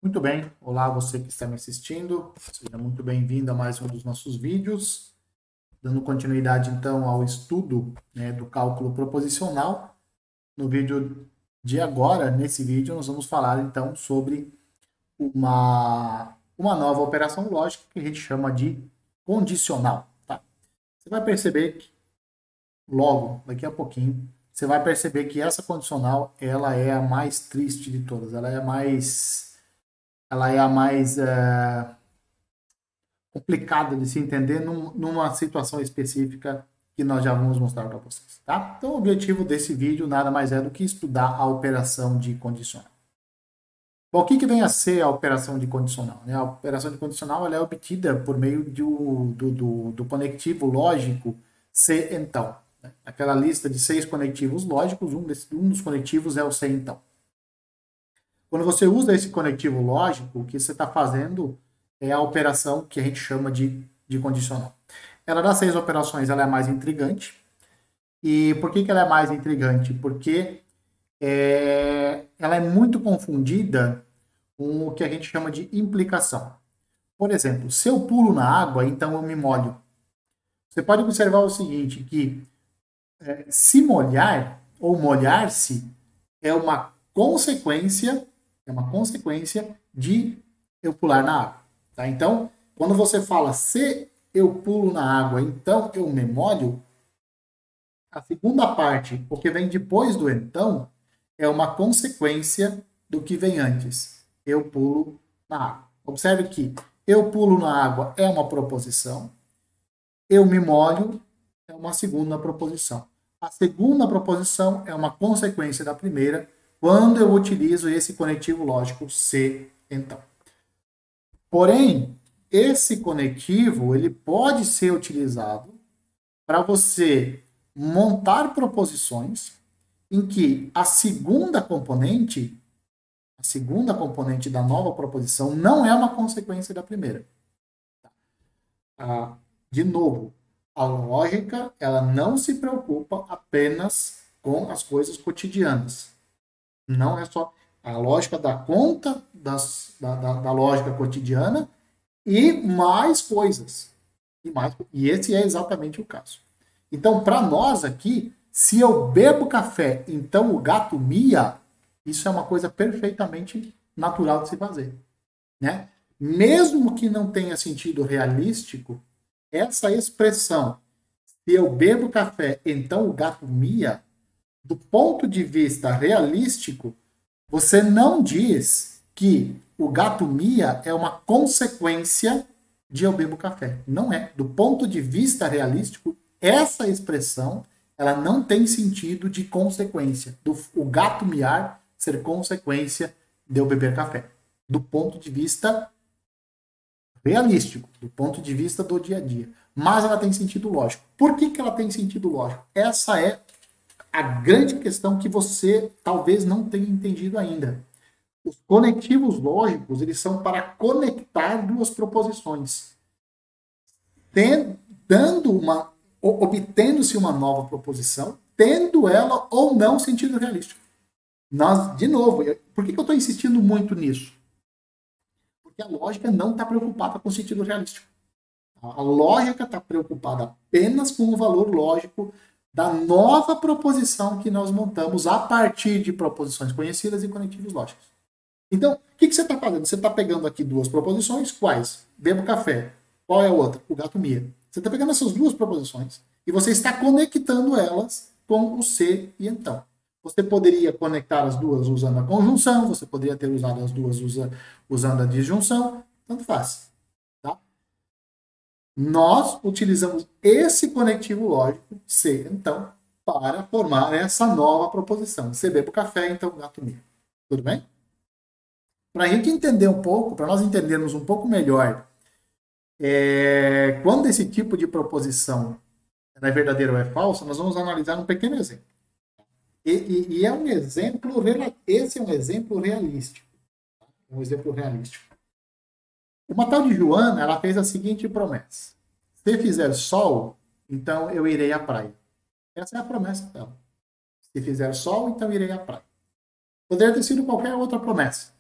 Muito bem, olá você que está me assistindo, seja muito bem-vindo a mais um dos nossos vídeos, dando continuidade então ao estudo, do cálculo proposicional. No vídeo de agora, nesse vídeo, nós vamos falar então sobre uma nova operação lógica que a gente chama de condicional, tá? Você vai perceber que logo, daqui a pouquinho, você vai perceber que essa condicional, ela é a mais triste de todas, ela é a mais complicada de se entender numa situação específica que nós já vamos mostrar para vocês, tá? Então, o objetivo desse vídeo nada mais é do que estudar a operação de condicional. Bom, o que vem a ser a operação de condicional? Né? A operação de condicional ela é obtida por meio do conectivo lógico se então. Né? Aquela lista de 6 conectivos lógicos, um dos conectivos é o se então. Quando você usa esse conectivo lógico, o que você está fazendo é a operação que a gente chama de condicional. Ela das 6 operações ela é a mais intrigante. E por que ela é mais intrigante? Porque ela é muito confundida com o que a gente chama de implicação. Por exemplo, se eu pulo na água, então eu me molho. Você pode observar o seguinte, que se molhar ou molhar-se é uma consequência de eu pular na água. Tá? Então, quando você fala se eu pulo na água, então eu me molho, a segunda parte, o que vem depois do então, é uma consequência do que vem antes. Eu pulo na água. Observe que eu pulo na água é uma proposição, eu me molho é uma segunda proposição. A segunda proposição é uma consequência da primeira quando eu utilizo esse conectivo lógico se então. Porém, esse conectivo ele pode ser utilizado para você montar proposições em que a segunda componente da nova proposição não é uma consequência da primeira. De novo, a lógica ela não se preocupa apenas com as coisas cotidianas. Não é só a lógica dá conta da lógica cotidiana e mais coisas. E esse é exatamente o caso. Então, para nós aqui, se eu bebo café, então o gato mia, isso é uma coisa perfeitamente natural de se fazer. Né? Mesmo que não tenha sentido realístico, essa expressão, se eu bebo café, então o gato mia, do ponto de vista realístico, você não diz que o gato mia é uma consequência de eu bebo café. Não é. Do ponto de vista realístico, essa expressão ela não tem sentido de consequência. O gato miar ser consequência de eu beber café. Do ponto de vista realístico, do ponto de vista do dia a dia. Mas ela tem sentido lógico. Por que ela tem sentido lógico? Essa é a grande questão que você talvez não tenha entendido ainda. Os conectivos lógicos, eles são para conectar duas proposições, dando obtendo-se uma nova proposição, tendo ela ou não sentido realístico. Nós, de novo, por que eu estou insistindo muito nisso? Porque a lógica não está preocupada com o sentido realístico. A lógica está preocupada apenas com o valor lógico da nova proposição que nós montamos a partir de proposições conhecidas e conectivos lógicos. Então, o que você está fazendo? Você está pegando aqui duas proposições, quais? Bebo café. Qual é a outra? O gato mia. Você está pegando essas duas proposições e você está conectando elas com o se e então. Você poderia conectar as duas usando a conjunção, você poderia ter usado as duas usando a disjunção, tanto faz. Tá? Nós utilizamos esse conectivo lógico, se então, para formar essa nova proposição. Você bebe o café, então o gato mia. Tudo bem? Para a gente entender um pouco, para nós entendermos um pouco melhor quando esse tipo de proposição é verdadeira ou é falsa, nós vamos analisar um pequeno exemplo. E é um exemplo, esse é um exemplo realístico. Um exemplo realístico. Uma tal de Joana, ela fez a seguinte promessa: se fizer sol, então eu irei à praia. Essa é a promessa dela. Se fizer sol, então irei à praia. Poderia ter sido qualquer outra promessa.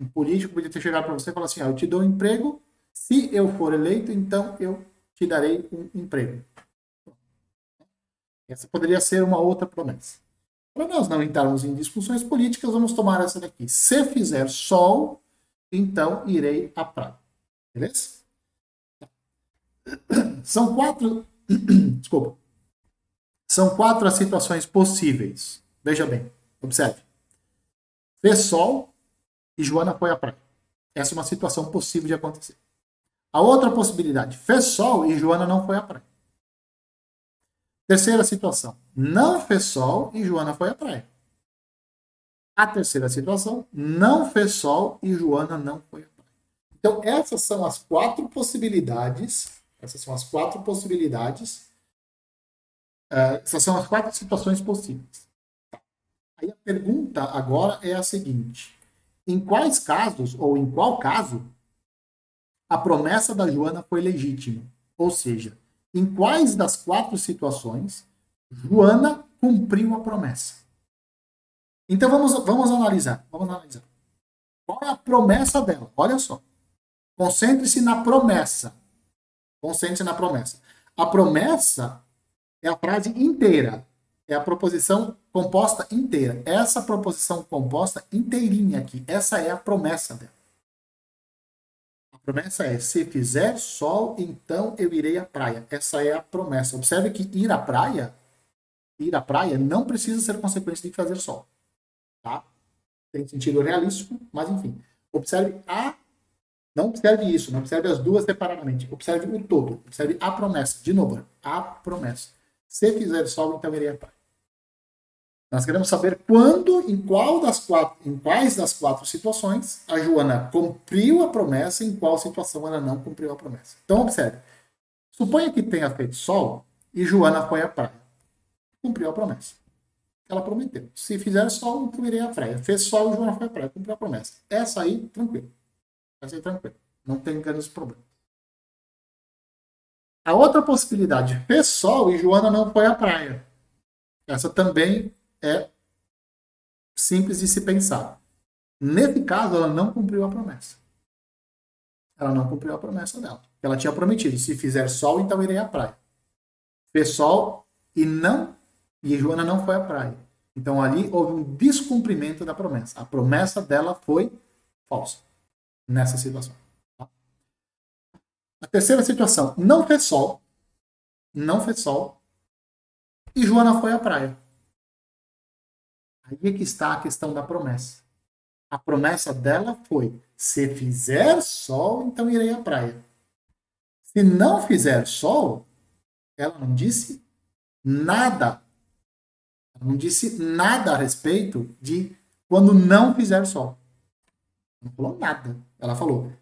Um político podia ter chegado para você e falar assim, eu te dou um emprego, se eu for eleito, então eu te darei um emprego. Essa poderia ser uma outra promessa. Para nós não entrarmos em discussões políticas, vamos tomar essa daqui. Se fizer sol, então irei à praia. Beleza? São quatro. Desculpa. São quatro as situações possíveis. Veja bem, observe. Fez sol e Joana foi à praia. Essa é uma situação possível de acontecer. A outra possibilidade, fez sol e Joana não foi à praia. Terceira situação, não fez sol e Joana foi à praia. A terceira situação, não fez sol e Joana não foi à praia. Então, essas são as quatro possibilidades. Essas são as quatro possibilidades. Essas são as quatro situações possíveis. Aí a pergunta agora é a seguinte: em quais casos, ou em qual caso, a promessa da Joana foi legítima? Ou seja, em quais das quatro situações Joana cumpriu a promessa? Então vamos analisar. Vamos analisar. Qual é a promessa dela? Olha só. Concentre-se na promessa. Concentre-se na promessa. A promessa é a frase inteira. É a proposição composta inteira. Essa proposição composta inteirinha aqui. Essa é a promessa dela. A promessa é: se fizer sol, então eu irei à praia. Essa é a promessa. Observe que ir à praia não precisa ser consequência de fazer sol. Tá? Tem sentido realístico, mas enfim. Não observe isso, não observe as duas separadamente. Observe o todo. Observe a promessa. De novo, a promessa. Se fizer sol, então irei à praia. Nós queremos saber quando, em quais das quatro situações a Joana cumpriu a promessa e em qual situação ela não cumpriu a promessa. Então, observe. Suponha que tenha feito sol e Joana foi à praia. Cumpriu a promessa. Ela prometeu. Se fizer sol, então irei à praia. Fez sol e Joana foi à praia. Cumpriu a promessa. Essa aí, tranquilo. Essa aí, tranquilo. Não tem grandes problemas. A outra possibilidade, fez sol e Joana não foi à praia. Essa também é simples de se pensar. Nesse caso, ela não cumpriu a promessa. Ela não cumpriu a promessa dela. Ela tinha prometido: se fizer sol, então irei à praia. Fez sol e Joana não foi à praia. Então ali houve um descumprimento da promessa. A promessa dela foi falsa nessa situação. Tá? A terceira situação, não fez sol e Joana foi à praia. Aí é que está a questão da promessa. A promessa dela foi: se fizer sol, então irei à praia. Se não fizer sol, ela não disse nada. Ela não disse nada a respeito de quando não fizer sol. Não falou nada. Ela falou: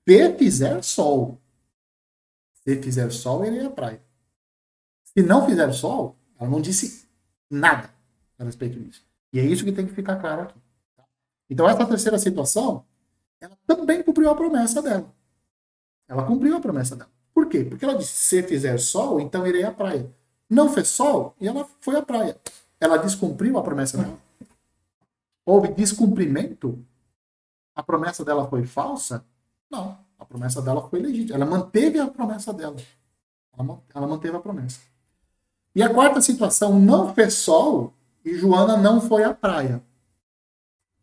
se fizer sol. Se fizer sol, irei à praia. Se não fizer sol, ela não disse nada a respeito disso. E é isso que tem que ficar claro aqui. Então, essa terceira situação, ela também cumpriu a promessa dela. Ela cumpriu a promessa dela. Por quê? Porque ela disse: se fizer sol, então irei à praia. Não fez sol e ela foi à praia. Ela descumpriu a promessa dela? Houve descumprimento? A promessa dela foi falsa? Não. A promessa dela foi legítima. Ela manteve a promessa dela. Ela manteve a promessa. E a quarta situação, não fez sol e Joana não foi à praia.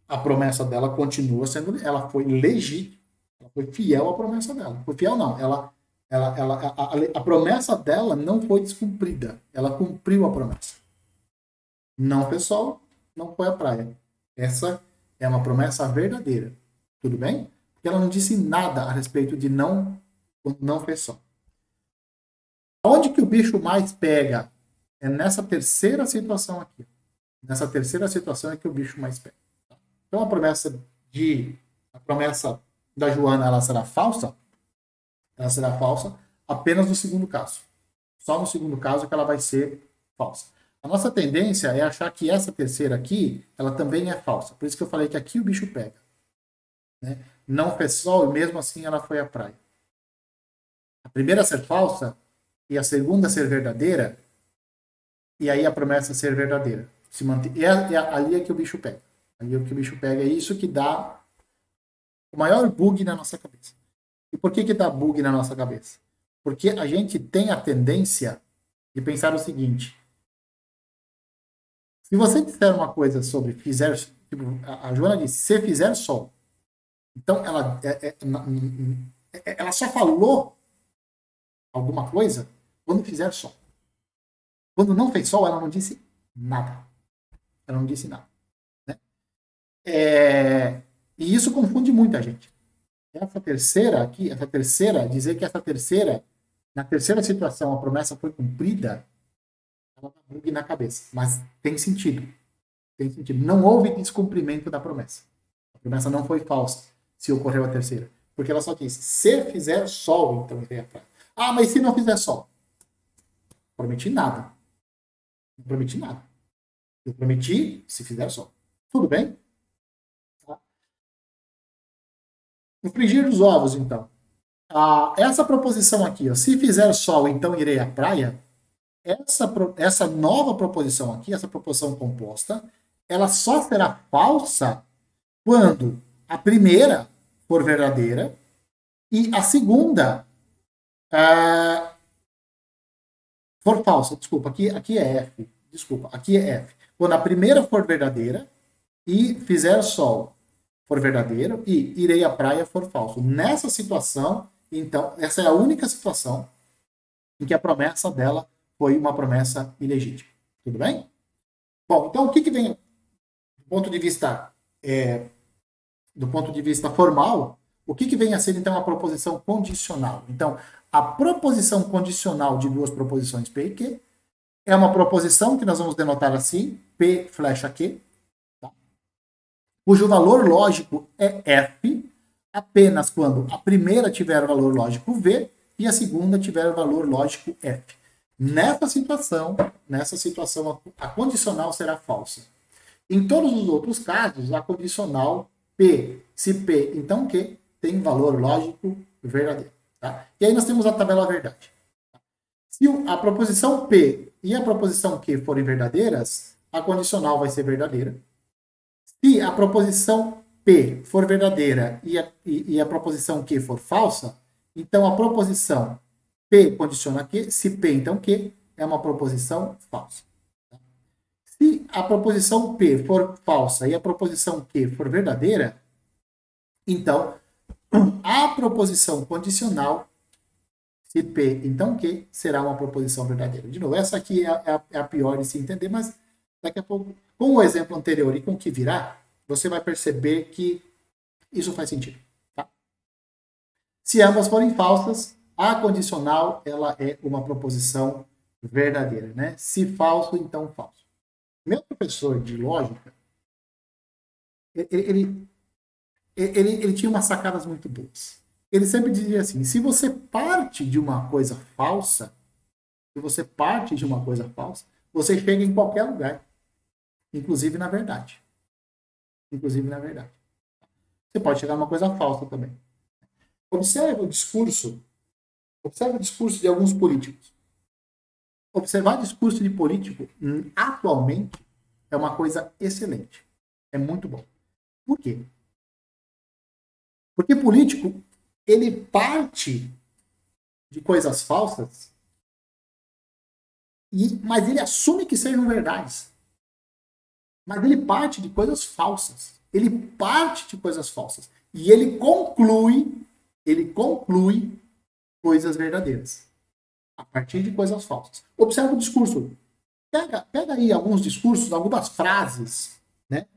A promessa dela continua sendo, ela foi legítima, ela foi fiel à promessa dela. Foi fiel não, a promessa dela não foi descumprida, ela cumpriu a promessa. Não fez sol, não foi à praia. Essa é uma promessa verdadeira, tudo bem? Porque ela não disse nada a respeito de quando não fez sol. Onde que o bicho mais pega? É nessa terceira situação aqui. Nessa terceira situação é que o bicho mais pega. Então a promessa da Joana, ela será falsa? Ela será falsa apenas no segundo caso. Só no segundo caso que ela vai ser falsa. A nossa tendência é achar que essa terceira aqui, ela também é falsa. Por isso que eu falei que aqui o bicho pega. Né? Não fez sol e mesmo assim ela foi à praia. A primeira ser falsa e a segunda ser verdadeira, e aí a promessa ser verdadeira. Se manter, ali é que o bicho pega. Ali é que o bicho pega, é isso que dá O maior bug na nossa cabeça. E por que dá bug na nossa cabeça? Porque a gente tem a tendência de pensar o seguinte: se você disser uma coisa sobre fizer, tipo, a Joana disse, se fizer sol, então ela só falou alguma coisa quando fizer sol. Quando não fez sol, ela não disse nada. Ela não disse nada. Né? E isso confunde muita gente. Essa terceira aqui, dizer que essa terceira, na terceira situação, a promessa foi cumprida, ela dá bug na cabeça. Mas tem sentido. Tem sentido. Não houve descumprimento da promessa. A promessa não foi falsa se ocorreu a terceira. Porque ela só disse, se fizer sol, então irei à praia. Ah, mas se não fizer sol? Prometi nada. Não prometi nada. Eu prometi se fizer sol. Tudo bem? Tá? No frigir dos ovos, então. Essa proposição aqui, ó, se fizer sol, então irei à praia. Essa nova proposição aqui, essa proposição composta, ela só será falsa quando a primeira for verdadeira e a segunda for falsa. Desculpa, aqui é F. Desculpa, aqui é F. Quando a primeira for verdadeira e fizer sol for verdadeiro e irei à praia for falso. Nessa situação, então, essa é a única situação em que a promessa dela foi uma promessa ilegítima. Tudo bem? Bom, então o que vem do ponto de vista formal, o que vem a ser então a proposição condicional? Então, a proposição condicional de duas proposições P e Q é uma proposição que nós vamos denotar assim, P flecha Q, tá? Cujo valor lógico é F, apenas quando a primeira tiver o valor lógico V e a segunda tiver o valor lógico F. Nessa situação, a condicional será falsa. Em todos os outros casos, a condicional P, se P, então Q, tem valor lógico verdadeiro. Tá? E aí nós temos a tabela verdade. Se a proposição P e a proposição Q forem verdadeiras, a condicional vai ser verdadeira. Se a proposição P for verdadeira e a proposição Q for falsa, então a proposição P condiciona Q, se P então Q, é uma proposição falsa. Se a proposição P for falsa e a proposição Q for verdadeira, então a proposição condicional, se P então Q, será uma proposição verdadeira. De novo, essa aqui é a pior de se entender, mas daqui a pouco, com o exemplo anterior e com o que virá, você vai perceber que isso faz sentido. Tá? Se ambas forem falsas, a condicional ela é uma proposição verdadeira. Né? Se falso, então falso. Meu professor de lógica, ele tinha umas sacadas muito boas. Ele sempre dizia assim, se você parte de uma coisa falsa, você chega em qualquer lugar, inclusive na verdade. Você pode chegar numa coisa falsa também. Observe o discurso de alguns políticos. Observar discurso de político atualmente é uma coisa excelente. É muito bom. Por quê? Porque político, ele parte de coisas falsas, mas ele assume que sejam verdades. Mas ele parte de coisas falsas. E ele conclui coisas verdadeiras a partir de coisas falsas. Observa o discurso. Pega aí alguns discursos, algumas frases, né?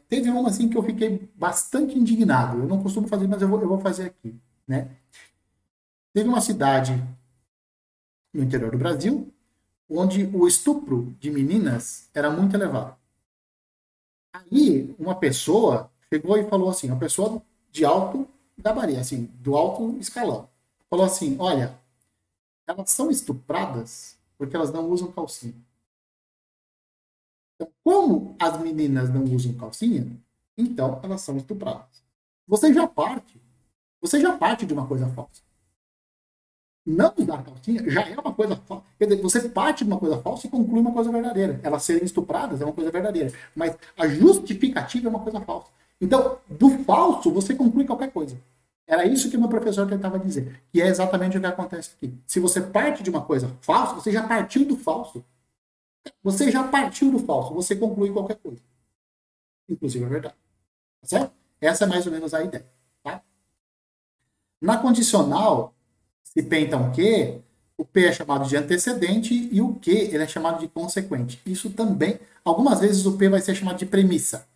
Teve uma assim que eu fiquei bastante indignado. Eu não costumo fazer, mas eu vou fazer aqui, né? Teve uma cidade no interior do Brasil onde o estupro de meninas era muito elevado. Aí uma pessoa chegou e falou assim, uma pessoa de alto gabarito, assim, do alto escalão, falou assim, olha, elas são estupradas porque elas não usam calcinha. Então, como as meninas não usam calcinha, então elas são estupradas. Você já parte de uma coisa falsa. Não usar calcinha já é uma coisa falsa. Quer dizer, você parte de uma coisa falsa e conclui uma coisa verdadeira. Elas serem estupradas é uma coisa verdadeira. Mas a justificativa é uma coisa falsa. Então, do falso, você conclui qualquer coisa. Era isso que o meu professor tentava dizer. E é exatamente o que acontece aqui. Se você parte de uma coisa falsa, você já partiu do falso. Você já partiu do falso. Você conclui qualquer coisa. Inclusive a verdade. Tá certo? Essa é mais ou menos a ideia. Tá? Na condicional, se P então Q, o P é chamado de antecedente e o Q ele é chamado de consequente. Isso também, algumas vezes o P vai ser chamado de premissa.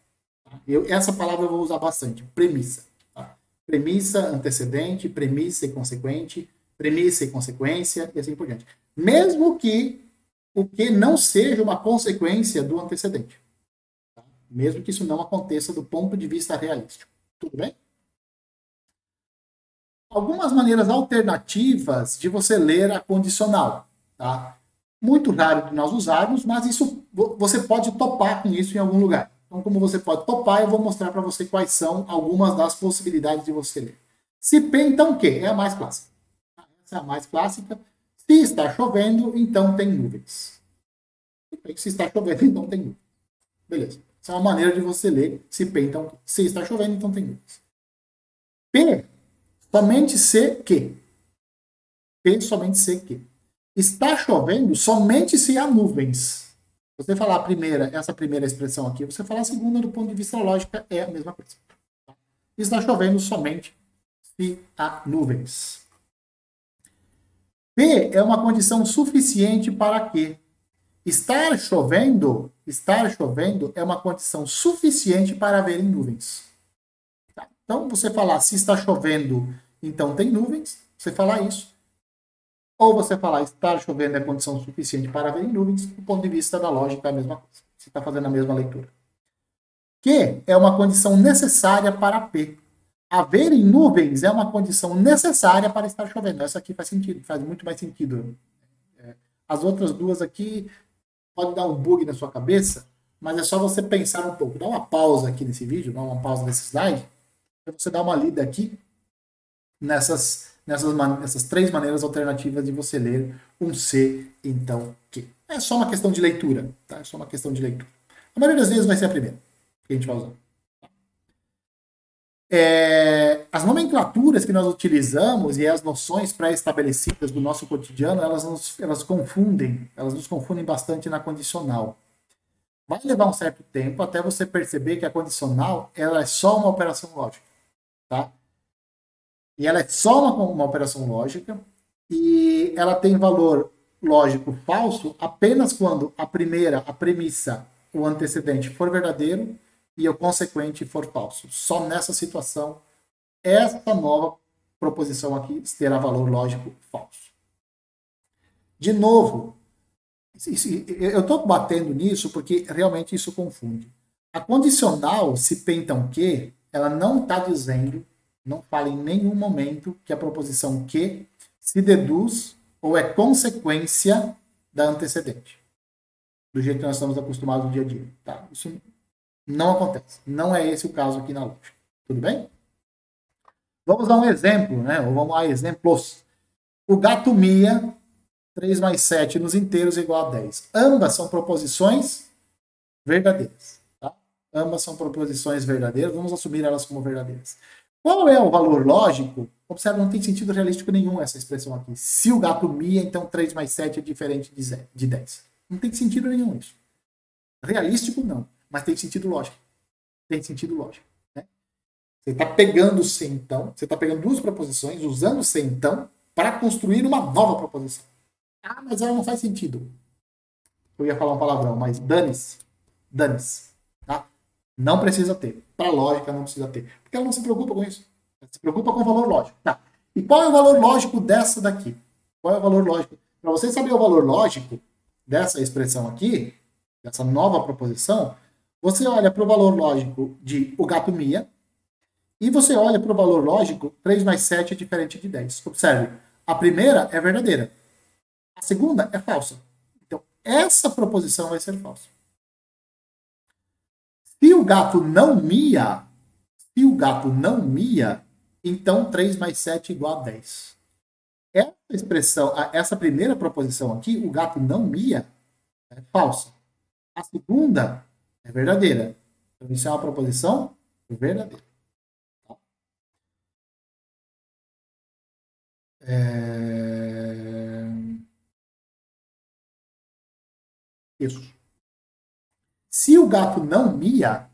Essa palavra eu vou usar bastante, premissa. Tá? Premissa, antecedente, premissa e consequente, premissa e consequência, e assim por diante. Mesmo que o que não seja uma consequência do antecedente. Tá? Mesmo que isso não aconteça do ponto de vista realístico. Tudo bem? Algumas maneiras alternativas de você ler a condicional. Tá? Muito raro de nós usarmos, mas isso você pode topar com isso em algum lugar. Então, como você pode topar, eu vou mostrar para você quais são algumas das possibilidades de você ler. Se P, então o quê? É a mais clássica. Essa é a mais clássica. Se está chovendo, então tem nuvens. Se está chovendo, então tem nuvens. Beleza. Essa é uma maneira de você ler se P, então se está chovendo, então tem nuvens. P, somente se que. P, somente se que. Está chovendo somente se há nuvens. Você falar a primeira, essa primeira expressão aqui, você falar a segunda do ponto de vista lógico, é a mesma coisa. Está chovendo somente se há nuvens. P é uma condição suficiente para que estar chovendo é uma condição suficiente para haverem nuvens. Tá? Então, você falar se está chovendo, então tem nuvens, você falar isso. Ou você falar estar chovendo é condição suficiente para haver nuvens, do ponto de vista da lógica é a mesma coisa. Você está fazendo a mesma leitura. Que é uma condição necessária para P. Haver em nuvens é uma condição necessária para estar chovendo. Essa aqui faz sentido, faz muito mais sentido. As outras duas aqui pode dar um bug na sua cabeça, mas é só você pensar um pouco. Dá uma pausa aqui nesse vídeo, dá uma pausa nesse slide, para você dar uma lida aqui nessas três maneiras alternativas de você ler um C, então, Q. É só uma questão de leitura, tá? É só uma questão de leitura. A maioria das vezes vai ser a primeira que a gente vai usar. As nomenclaturas que nós utilizamos e as noções pré-estabelecidas do nosso cotidiano, elas nos confundem bastante na condicional. Vai levar um certo tempo até você perceber que a condicional ela é só uma operação lógica, tá? E ela é só uma operação lógica e ela tem valor lógico falso apenas quando a premissa, o antecedente for verdadeiro e o consequente for falso. Só nessa situação, essa nova proposição aqui terá valor lógico falso. De novo, eu estou batendo nisso porque realmente isso confunde. A condicional, se P então Q, ela não está dizendo, não fala em nenhum momento que a proposição Q se deduz ou é consequência da antecedente. Do jeito que nós estamos acostumados no dia a dia. Tá? Isso não acontece. Não é esse o caso aqui na lógica. Tudo bem? Vamos a um exemplo, né? Ou vamos a exemplos. O gato mia, 3 mais 7 nos inteiros igual a 10. Ambas são proposições verdadeiras. Tá? Ambas são proposições verdadeiras. Vamos assumir elas como verdadeiras. Qual é o valor lógico? Observe, não tem sentido realístico nenhum essa expressão aqui. Se o gato mia, então 3 mais 7 é diferente de 10. Não tem sentido nenhum isso. Realístico, não. Mas tem sentido lógico. Tem sentido lógico. Né? Você está pegando se então, você está pegando duas proposições, usando se então, para construir uma nova proposição. Ah, mas ela não faz sentido. Eu ia falar um palavrão, mas dane-se. Dane-se. Tá? Não precisa ter. Para lógica não precisa ter. Porque ela não se preocupa com isso. Ela se preocupa com o valor lógico. Tá. E qual é o valor lógico dessa daqui? Qual é o valor lógico? Para você saber o valor lógico dessa expressão aqui, dessa nova proposição, você olha para o valor lógico de o gato mia e você olha para o valor lógico 3 mais 7 é diferente de 10. Observe, a primeira é verdadeira. A segunda é falsa. Então, essa proposição vai ser falsa. Se o gato não mia, então 3 mais 7 é igual a 10. Essa expressão, essa primeira proposição aqui, o gato não mia, é falsa. A segunda é verdadeira. Então, isso é uma proposição verdadeira. É... Isso. Se o gato não mia,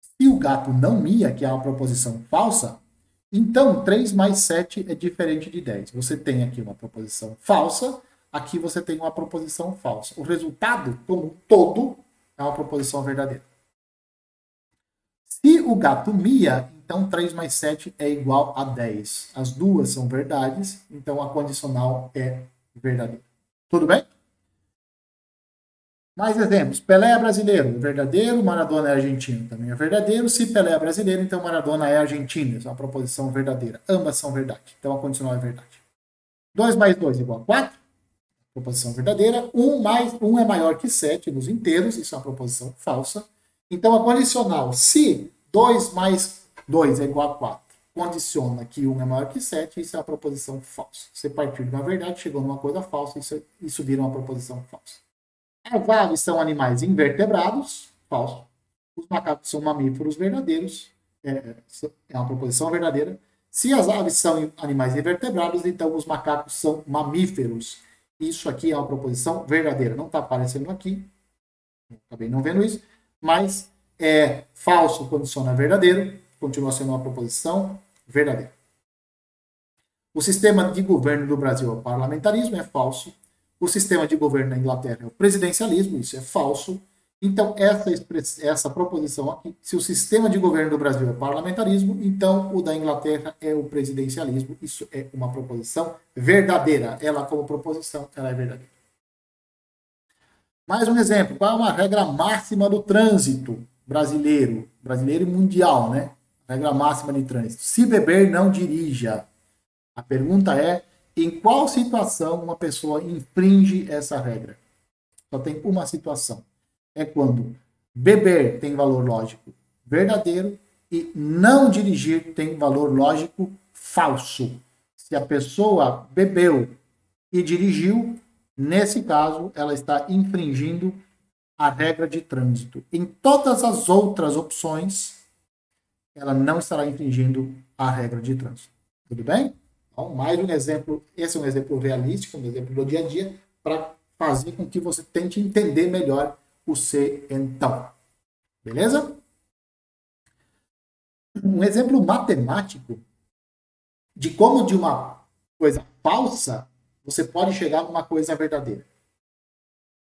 se o gato não mia, que é uma proposição falsa, então 3 mais 7 é diferente de 10. Você tem aqui uma proposição falsa, aqui você tem uma proposição falsa. O resultado, como um todo, é uma proposição verdadeira. Se o gato mia, então 3 mais 7 é igual a 10. As duas são verdades, então a condicional é verdadeira. Tudo bem? Mais exemplos. Pelé é brasileiro, verdadeiro. Maradona é argentino, também é verdadeiro. Se Pelé é brasileiro, então Maradona é argentino. Essa é uma proposição verdadeira. Ambas são verdade. Então a condicional é verdade. 2 mais 2 é igual a 4. Proposição verdadeira. 1 é maior que 7 nos inteiros. Isso é uma proposição falsa. Então a condicional, se 2 mais 2 é igual a 4, condiciona que 1 é maior que 7, isso é uma proposição falsa. Você partiu de uma verdade, chegou numa coisa falsa, isso vira uma proposição falsa. As aves são animais invertebrados, falso. Os macacos são mamíferos verdadeiros, é uma proposição verdadeira. Se as aves são animais invertebrados, então os macacos são mamíferos. Isso aqui é uma proposição verdadeira. Não está aparecendo aqui, acabei não vendo isso, mas é falso condiciona verdadeiro, continua sendo uma proposição verdadeira. O sistema de governo do Brasil é o parlamentarismo, é falso. O sistema de governo na Inglaterra é o presidencialismo, isso é falso. Então, essa proposição aqui, se o sistema de governo do Brasil é o parlamentarismo, então o da Inglaterra é o presidencialismo. Isso é uma proposição verdadeira. Ela, como proposição, ela é verdadeira. Mais um exemplo. Qual é uma regra máxima do trânsito brasileiro? Brasileiro e mundial, né? Regra máxima de trânsito. Se beber, não dirija. A pergunta é, em qual situação uma pessoa infringe essa regra? Só tem uma situação. É quando beber tem valor lógico verdadeiro e não dirigir tem valor lógico falso. Se a pessoa bebeu e dirigiu, nesse caso, ela está infringindo a regra de trânsito. Em todas as outras opções, ela não estará infringindo a regra de trânsito. Tudo bem? Então, mais um exemplo, esse é um exemplo realístico, um exemplo do dia a dia, para fazer com que você tente entender melhor o se então. Beleza? Um exemplo matemático de como de uma coisa falsa você pode chegar numa coisa verdadeira.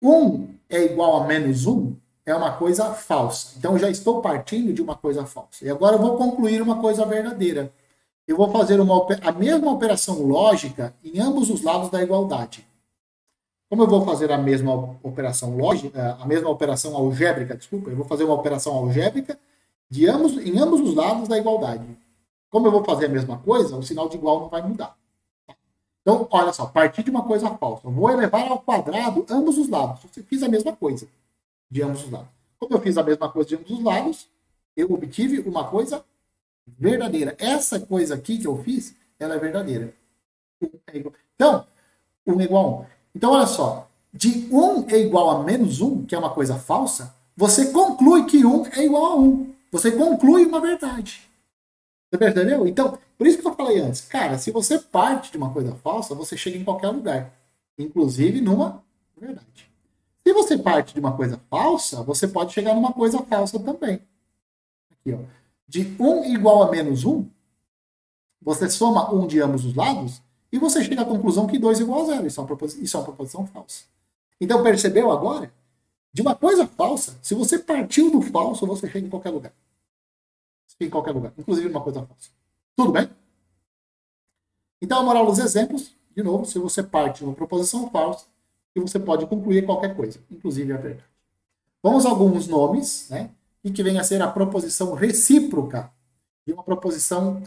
1 é igual a menos 1 é uma coisa falsa. Então, eu já estou partindo de uma coisa falsa. E agora eu vou concluir uma coisa verdadeira. Eu vou fazer a mesma operação lógica em ambos os lados da igualdade. Como eu vou fazer a mesma operação lógica, a mesma operação algébrica, desculpa, eu vou fazer uma operação algébrica em ambos os lados da igualdade. Como eu vou fazer a mesma coisa, o sinal de igual não vai mudar. Então, olha só, partir de uma coisa falsa. Eu vou elevar ao quadrado ambos os lados. Eu fiz a mesma coisa de ambos os lados. Como eu fiz a mesma coisa de ambos os lados, eu obtive uma coisa verdadeira. Essa coisa aqui que eu fiz, ela é verdadeira. Então, 1 é igual a 1. Então, olha só. De 1 é igual a menos 1, que é uma coisa falsa, você conclui que 1 é igual a 1. Você conclui uma verdade. Você percebeu? Então, por isso que eu falei antes. Cara, se você parte de uma coisa falsa, você chega em qualquer lugar. Inclusive numa verdade. Se você parte de uma coisa falsa, você pode chegar numa coisa falsa também. Aqui, ó. De 1 igual a menos 1, você soma 1 de ambos os lados e você chega à conclusão que 2 é igual a 0. Isso é uma proposição falsa. Então, percebeu agora? De uma coisa falsa, se você partiu do falso, você chega em qualquer lugar. Em qualquer lugar, inclusive uma coisa falsa. Tudo bem? Então, a moral dos exemplos, de novo, se você parte de uma proposição falsa, e você pode concluir qualquer coisa, inclusive a verdade. Vamos a alguns nomes, né? E que vem a ser a proposição recíproca de uma proposição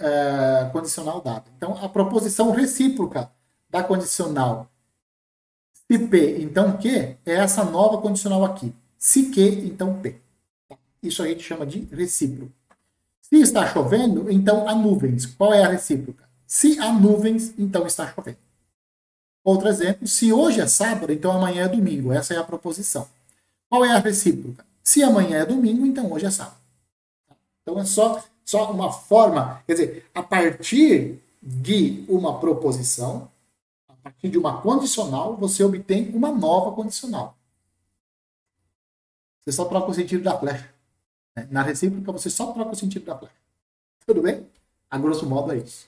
condicional dada. Então, a proposição recíproca da condicional se P, então Q, é essa nova condicional aqui. Se Q, então P. Isso a gente chama de recíproco. Se está chovendo, então há nuvens. Qual é a recíproca? Se há nuvens, então está chovendo. Outro exemplo, se hoje é sábado, então amanhã é domingo. Essa é a proposição. Qual é a recíproca? Se amanhã é domingo, então hoje é sábado. Então é só uma forma, quer dizer, a partir de uma proposição, partir de uma condicional, você obtém uma nova condicional. Você só troca o sentido da flecha. Né? Na recíproca, você só troca o sentido da flecha. Tudo bem? A grosso modo é isso.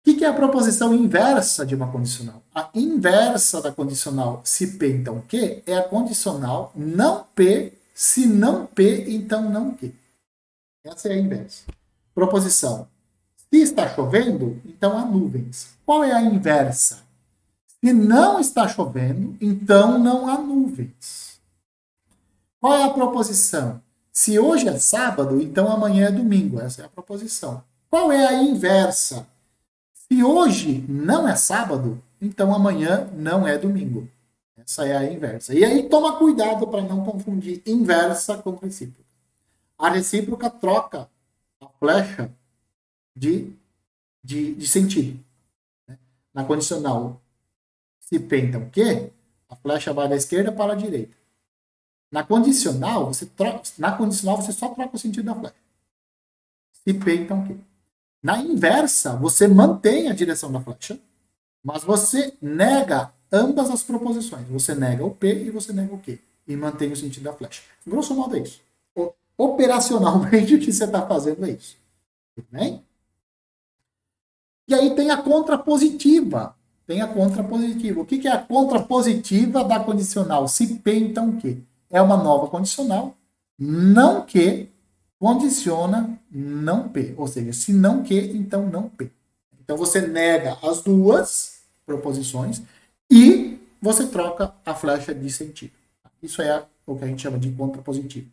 O que é a proposição inversa de uma condicional? A inversa da condicional se P, então Q, é a condicional não P, se não P, então não Q. Essa é a inversa. Proposição. Se está chovendo, então há nuvens. Qual é a inversa? Se não está chovendo, então não há nuvens. Qual é a proposição? Se hoje é sábado, então amanhã é domingo. Essa é a proposição. Qual é a inversa? Se hoje não é sábado, então amanhã não é domingo. Essa é a inversa. E aí toma cuidado para não confundir inversa com recíproca. A recíproca troca a flecha de sentido. Né? Na condicional, se P, então Q, a flecha vai da esquerda para a direita. Na condicional, você só troca o sentido da flecha. Se P, então Q. Na inversa, você mantém a direção da flecha, mas você nega ambas as proposições. Você nega o P e você nega o Q. E mantém o sentido da flecha. Grosso modo é isso. Operacionalmente, o que você está fazendo é isso. Tudo bem? E aí tem a contrapositiva. Tem a contrapositiva. O que é a contrapositiva da condicional? Se P, então Q. É uma nova condicional, não Q condiciona não P. Ou seja, se não Q, então não P. Então você nega as duas proposições e você troca a flecha de sentido. Isso é o que a gente chama de contrapositivo.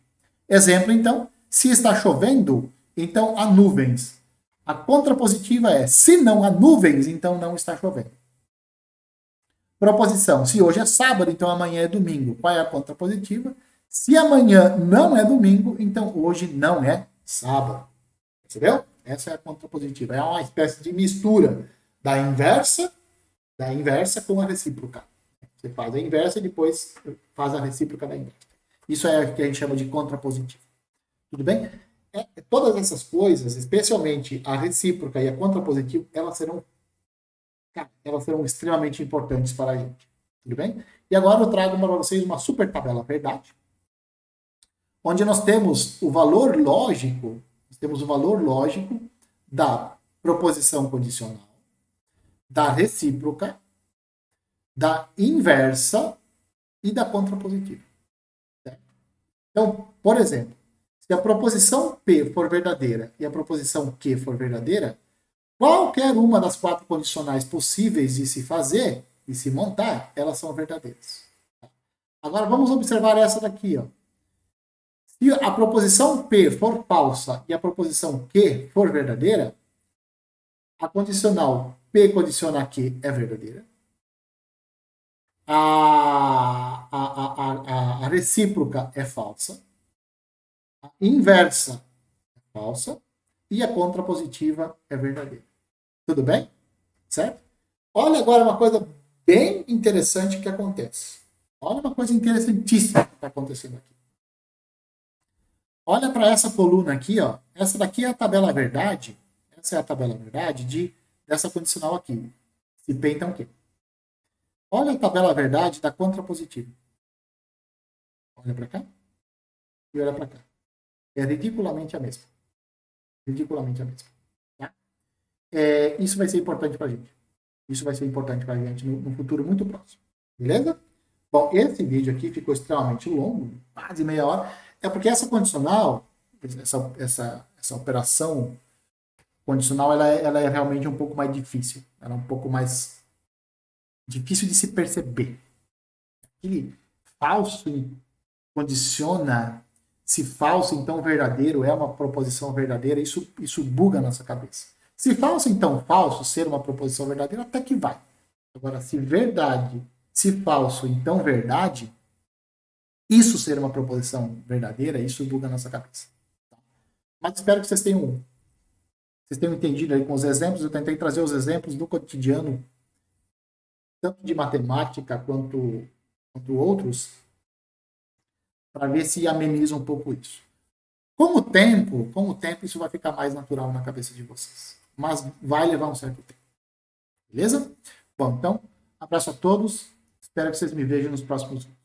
Exemplo, então, se está chovendo, então há nuvens. A contrapositiva é, se não há nuvens, então não está chovendo. Proposição, se hoje é sábado, então amanhã é domingo. Qual é a contrapositiva? Se amanhã não é domingo, então hoje não é sábado. Percebeu? Essa é a contrapositiva. É uma espécie de mistura da inversa com a recíproca. Você faz a inversa e depois faz a recíproca da inversa. Isso é o que a gente chama de contrapositivo. Tudo bem? Todas essas coisas, especialmente a recíproca e a contrapositiva, elas serão extremamente importantes para a gente. Tudo bem? E agora eu trago para vocês uma super tabela verdade, onde nós temos o valor lógico, da proposição condicional, da recíproca, da inversa e da contrapositiva. Certo? Então, por exemplo, se a proposição P for verdadeira e a proposição Q for verdadeira, qualquer uma das quatro condicionais possíveis de se fazer e se montar, elas são verdadeiras. Agora vamos observar essa daqui. Ó. Se a proposição P for falsa e a proposição Q for verdadeira, a condicional P condiciona Q é verdadeira. A recíproca é falsa. A inversa é falsa. E a contrapositiva é verdadeira. Tudo bem? Certo? Olha agora uma coisa bem interessante que acontece. Olha uma coisa interessantíssima que está acontecendo aqui. Olha para essa coluna aqui, ó. Essa daqui é a tabela verdade. Essa é a tabela verdade dessa condicional aqui. Se P, então Q. Olha a tabela verdade da contrapositiva. Olha para cá e olha para cá. É ridiculamente a mesma. Ridiculamente a mesma. Tá? Isso vai ser importante para a gente. Isso vai ser importante para a gente no futuro muito próximo. Beleza? Bom, esse vídeo aqui ficou extremamente longo, quase meia hora. É porque essa condicional, essa operação condicional, ela é realmente um pouco mais difícil. Ela é um pouco mais difícil de se perceber. Aquele falso condiciona, se falso, então verdadeiro é uma proposição verdadeira, isso buga a nossa cabeça. Se falso, então falso, ser uma proposição verdadeira, até que vai. Agora, se verdade, se falso, então verdade, isso ser uma proposição verdadeira, isso buga a nossa cabeça. Mas espero que vocês tenham entendido aí com os exemplos. Eu tentei trazer os exemplos do cotidiano, tanto de matemática quanto outros, para ver se ameniza um pouco isso. Com o tempo, isso vai ficar mais natural na cabeça de vocês. Mas vai levar um certo tempo. Beleza? Bom, então, abraço a todos. Espero que vocês me vejam nos próximos vídeos.